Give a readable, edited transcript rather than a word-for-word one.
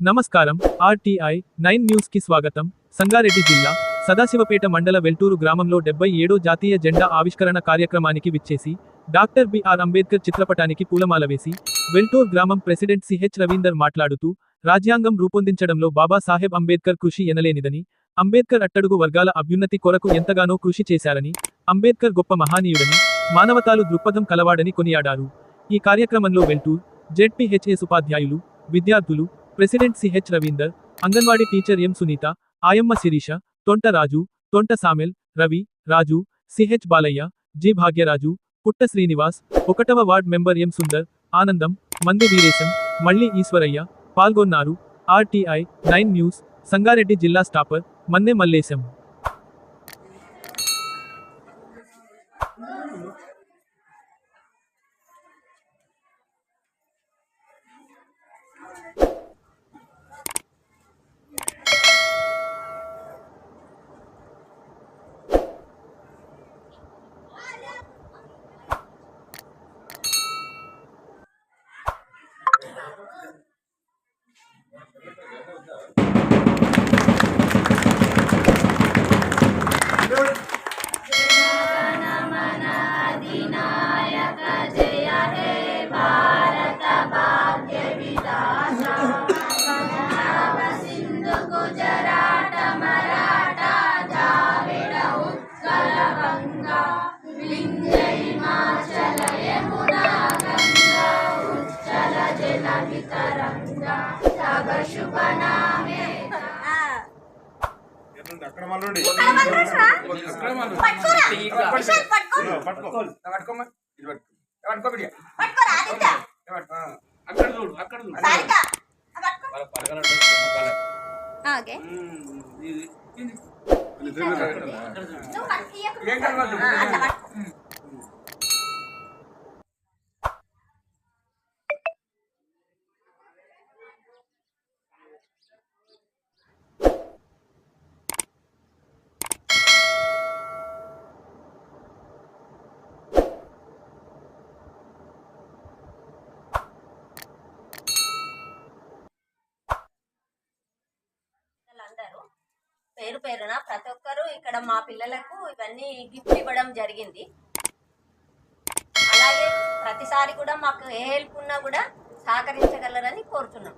నమస్కారం. RTI 9 news కి స్వాగతం. సంగారెడ్డి జిల్లా సదాశివపేట మండల వెల్టూరు గ్రామంలో 77వ జాతీయ జెండా ఆవిష్కరణ కార్యక్రమానికి విచ్చేసి డాక్టర్ బిఆర్ అంబేద్కర్ చిత్రపటానికి పూలమాల వేసి వెల్టూర్ గ్రామం ప్రెసిడెంట్ సిహెచ్ రవీందర్ మాట్లాడుతూ రాజ్యాంగం రూపొందించడంలో బాబాసాహెబ్ అంబేద్కర్ కృషి ఎనలేనిదని, అంబేద్కర్ అట్టడుగు వర్గాల అభ్యున్నతి కొరకు ఎంతగానో కృషి చేశారని, అంబేద్కర్ గొప్ప మహానీయుడని, మానవతాలు దృక్పథం కలవాడని కొనియాడారు. ఈ కార్యక్రమంలో వెల్టూర్ జెడ్పీహెచ్ఎస్ ఉపాధ్యాయులు, విద్యార్థులు, president CH Ravinder, anganwadi teacher M Sunitha, ఆయమ్మ శిరీష, తొంట రాజు, తొంట సామెల్, రవి, రాజు, సిహెచ్ బాలయ్య, జి భాగ్యరాజు, పుట్ట శ్రీనివాస్, 1వ వార్డ్ మెంబర్ ఎం సుందర్, ఆనందం, మంది వీరేశం, మళ్ళీ ఈశ్వరయ్య పాల్గొన్నారు. ఆర్టీఐ 9 న్యూస్ సంగారెడ్డి జిల్లా స్టాపర్ మన్నె మల్లేశం. పేరు పేరున ప్రతి ఒక్కరూ ఇక్కడ మా పిల్లలకు ఇవన్నీ గిఫ్ట్ ఇవ్వడం జరిగింది. అలాగే ప్రతిసారి కూడా మాకు ఏ హెల్ప్ ఉన్నా కూడా సహకరించగలరని కోరుతున్నాం.